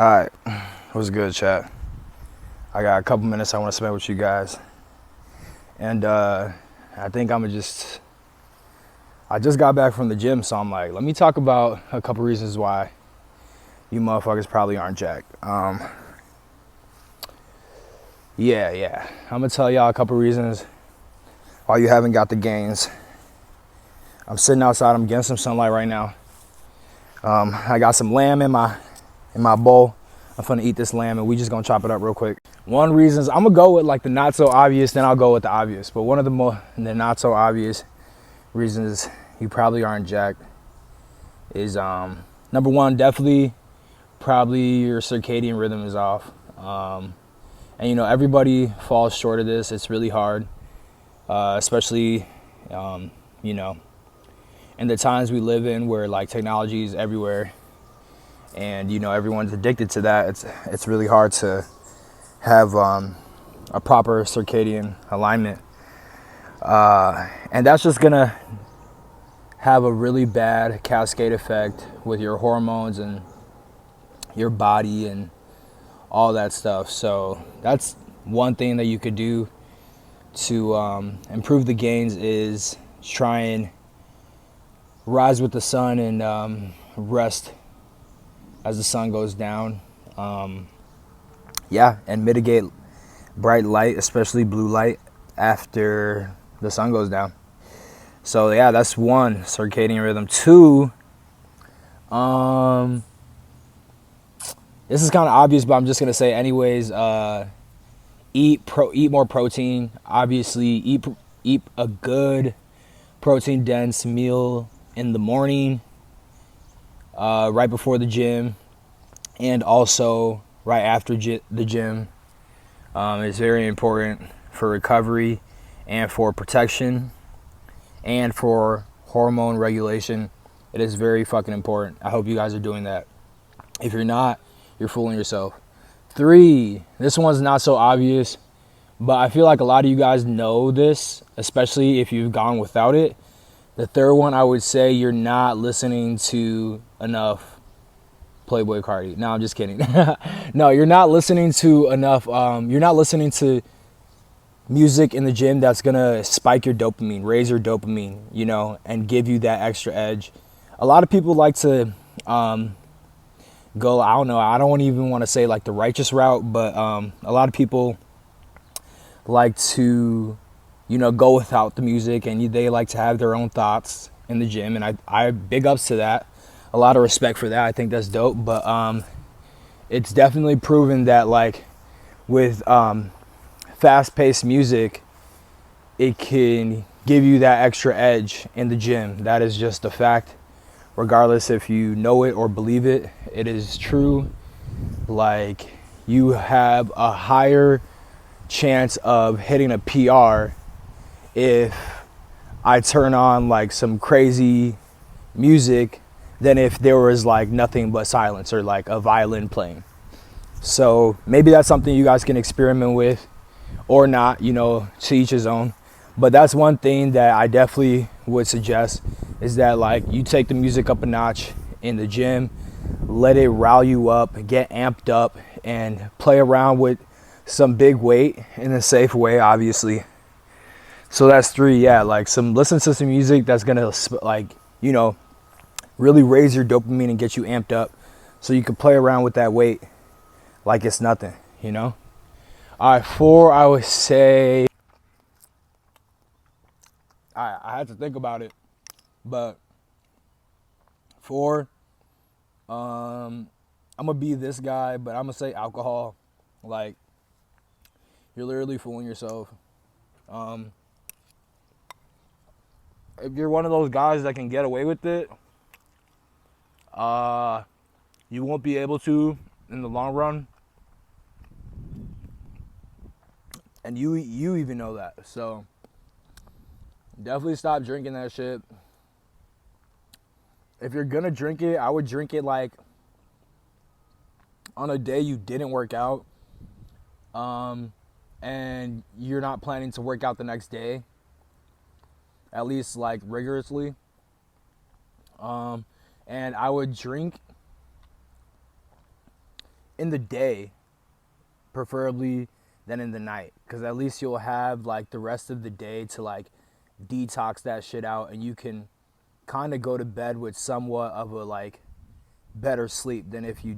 Alright, what's good, chat? I got a couple minutes I want to spend with you guys. And I think I just got back from the gym, so I'm like, let me talk about a couple reasons why you motherfuckers probably aren't jacked. Yeah. I'm gonna tell y'all a couple reasons why you haven't got the gains. I'm sitting outside, I'm getting some sunlight right now. I got some lamb in my bowl. I'm finna eat this lamb and we just gonna chop it up real quick. One reason is I'm gonna go with like the not so obvious, then I'll go with the obvious. But one of the not so obvious reasons you probably aren't jacked is number one, definitely probably your circadian rhythm is off. And you know, everybody falls short of this. It's really hard, especially you know, in the times we live in where like technology is everywhere and you know everyone's addicted to that. It's really hard to have a proper circadian alignment, and that's just gonna have a really bad cascade effect with your hormones and your body and all that stuff. So that's one thing that you could do to improve the gains is try and rise with the sun and rest as the sun goes down. And mitigate bright light, especially blue light, after the sun goes down. So yeah, that's one, circadian rhythm. Two, this is kind of obvious, but I'm just gonna say anyways. Eat more protein. Obviously, eat a good protein dense meal in the morning, right before the gym, and also right after the gym. It's very important for recovery and for protection and for hormone regulation. It is very fucking important. I hope you guys are doing that. If you're not, you're fooling yourself. Three, this one's not so obvious, but I feel like a lot of you guys know this, especially if you've gone without it. The third one, I would say you're not listening to enough Playboy Cardi. No, I'm just kidding. No, you're not listening to enough. You're not listening to music in the gym that's gonna spike your dopamine, raise your dopamine, you know, and give you that extra edge. A lot of people like to go, I don't know, I don't even want to say like the righteous route, but a lot of people like to, you know, go without the music and they like to have their own thoughts in the gym, and I big ups to that. A lot of respect for that. I think that's dope. But it's definitely proven that like with fast-paced music, it can give you that extra edge in the gym. That is just a fact. Regardless if you know it or believe it, it is true. Like you have a higher chance of hitting a PR if I turn on like some crazy music than if there was like nothing but silence or like a violin playing. So maybe that's something you guys can experiment with or not, you know, to each his own. But that's one thing that I definitely would suggest is that like you take the music up a notch in the gym, let it rile you up, get amped up, and play around with some big weight in a safe way, obviously. So that's three, yeah, like listen to some music that's gonna like, you know, really raise your dopamine and get you amped up so you can play around with that weight like it's nothing, you know? All right, four, I would say, I had to think about it, but four, I'm gonna be this guy, but I'm gonna say alcohol. Like, you're literally fooling yourself. If you're one of those guys that can get away with it, you won't be able to in the long run, and you even know that. So definitely stop drinking that shit. If you're gonna drink it, I would drink it like on a day you didn't work out, and you're not planning to work out the next day, at least like rigorously. And I would drink in the day, preferably, than in the night, because at least you'll have like the rest of the day to like detox that shit out, and you can kind of go to bed with somewhat of a like better sleep than if you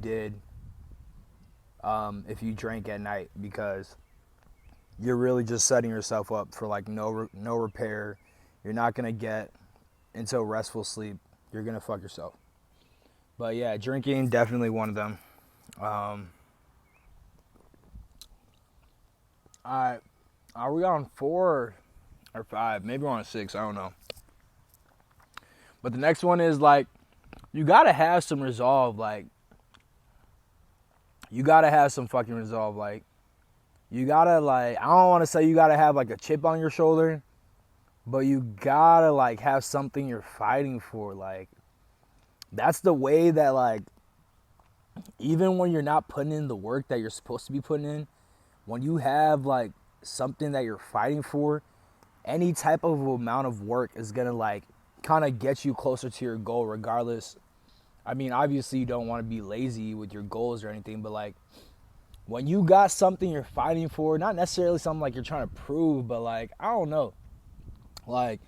drank at night, because you're really just setting yourself up for like no repair. You're not gonna get into a restful sleep. You're gonna fuck yourself. But yeah, drinking definitely one of them. Alright, are we on 4 or 5? Maybe we're on 6. I don't know. But the next one is like, you gotta have some resolve. Like, you gotta have some fucking resolve. Like, you gotta like, I don't want to say you gotta have like a chip on your shoulder, but you gotta like have something you're fighting for. Like, that's the way that like, even when you're not putting in the work that you're supposed to be putting in, when you have like something that you're fighting for, any type of amount of work is gonna like kind of get you closer to your goal regardless. I mean, obviously you don't want to be lazy with your goals or anything, but like, when you got something you're fighting for, not necessarily something like you're trying to prove, but like, I don't know, like,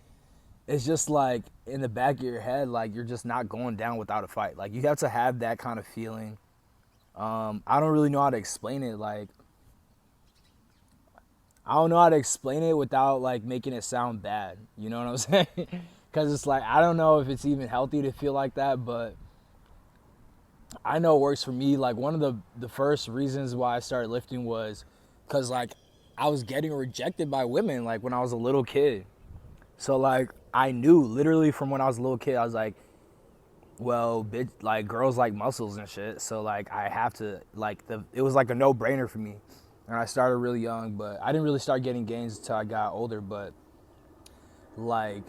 it's just like in the back of your head, like you're just not going down without a fight. Like, you have to have that kind of feeling. I don't really know how to explain it. Like, I don't know how to explain it without like making it sound bad. You know what I'm saying? Because it's like, I don't know if it's even healthy to feel like that, but I know it works for me. Like, one of the first reasons why I started lifting was because like I was getting rejected by women like when I was a little kid. So like, I knew literally from when I was a little kid, I was like, well, bitch, like girls like muscles and shit. So like, I have to like it was like a no brainer for me. And I started really young, but I didn't really start getting gains until I got older. But like,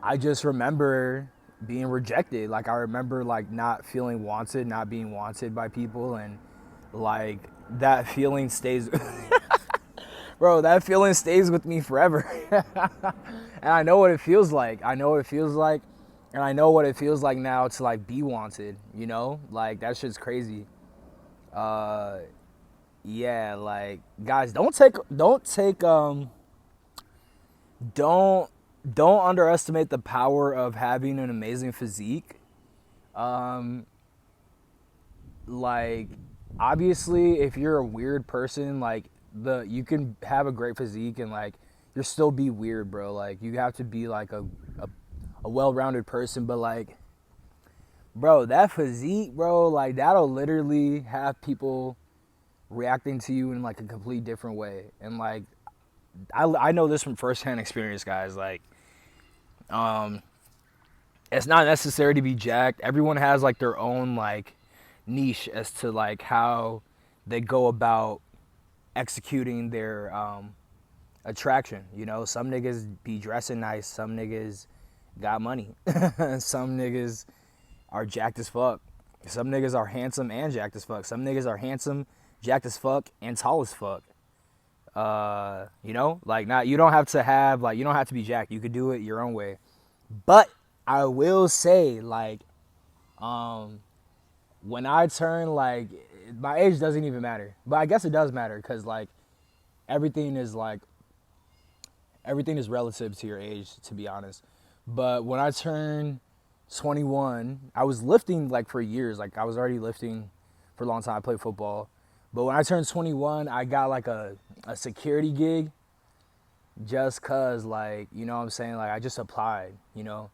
I just remember being rejected. Like, I remember like not feeling wanted, not being wanted by people, and like that feeling stays bro, that feeling stays with me forever. And I know what it feels like. I know what it feels like. And I know what it feels like now to like be wanted, you know? Like, that shit's crazy. Yeah, like, guys, don't underestimate the power of having an amazing physique. Like, obviously, if you're a weird person, like, you can have a great physique and like you'll still be weird, bro. Like, you have to be like a well-rounded person, but like, bro, that physique, bro, like, that'll literally have people reacting to you in like a complete different way. And like, I know this from firsthand experience, guys. Like, it's not necessary to be jacked. Everyone has like their own like niche as to like how they go about executing their attraction. You know, some niggas be dressing nice, some niggas got money, some niggas are jacked as fuck, some niggas are handsome and jacked as fuck, some niggas are handsome, jacked as fuck, and tall as fuck. You know, like, not, you don't have to be jacked. You could do it your own way. But I will say, like, when I turn, like, my age doesn't even matter, but I guess it does matter, because like everything is relative to your age, to be honest. But when I turned 21, I was lifting like for years. Like, I was already lifting for a long time. I played football. But when I turned 21, I got like a security gig just cause, like, you know what I'm saying? Like, I just applied, you know?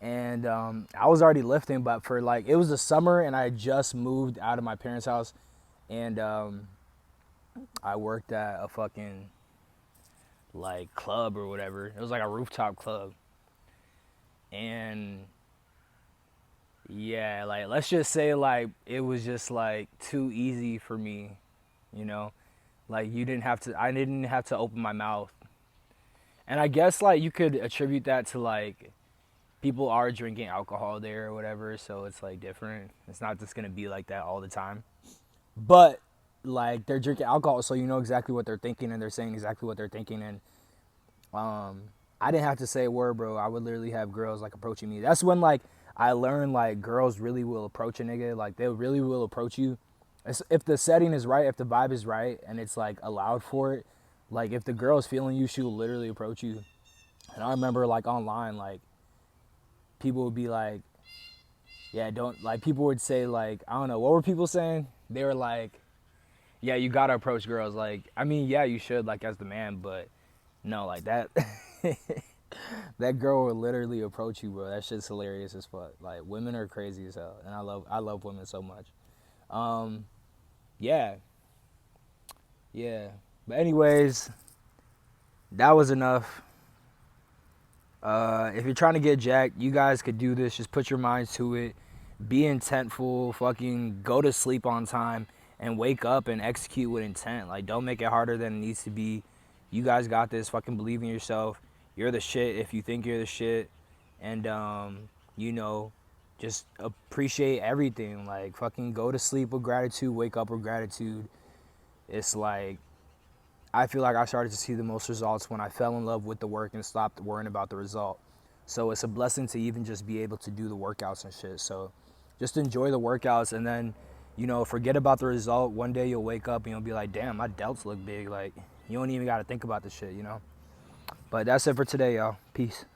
And I was already lifting, but for like, it was the summer and I had just moved out of my parents' house, and I worked at a fucking like club or whatever. It was like a rooftop club. And yeah, like, let's just say like it was just like too easy for me, you know? Like, I didn't have to open my mouth. And I guess like you could attribute that to like people are drinking alcohol there or whatever, so it's like different. It's not just gonna be like that all the time. But like, they're drinking alcohol, so you know exactly what they're thinking, and they're saying exactly what they're thinking. And I didn't have to say a word, bro. I would literally have girls like approaching me. That's when like I learned like girls really will approach a nigga. Like, they really will approach you if the setting is right, if the vibe is right, and it's like allowed for it, like if the girl is feeling you, she will literally approach you. And I remember like online, like people would be like, yeah, don't, like people would say like, I don't know, what were people saying? They were like, yeah, you gotta approach girls. Like, I mean, yeah, you should, like as the man, but no, like that. That girl will literally approach you, bro. That shit's hilarious as fuck. Like women are crazy as hell, and I love women so much. Um, yeah, yeah. But anyways, that was enough. If you're trying to get jacked, you guys could do this. Just put your minds to it. Be intentful. Fucking go to sleep on time and wake up and execute with intent. Like, don't make it harder than it needs to be. You guys got this. Fucking believe in yourself. You're the shit if you think you're the shit. And, you know, just appreciate everything. Like, fucking go to sleep with gratitude. Wake up with gratitude. It's like, I feel like I started to see the most results when I fell in love with the work and stopped worrying about the result. So it's a blessing to even just be able to do the workouts and shit. So just enjoy the workouts, and then, you know, forget about the result. One day you'll wake up and you'll be like, damn, my delts look big. Like, you don't even got to think about the shit, you know? But that's it for today, y'all. Peace.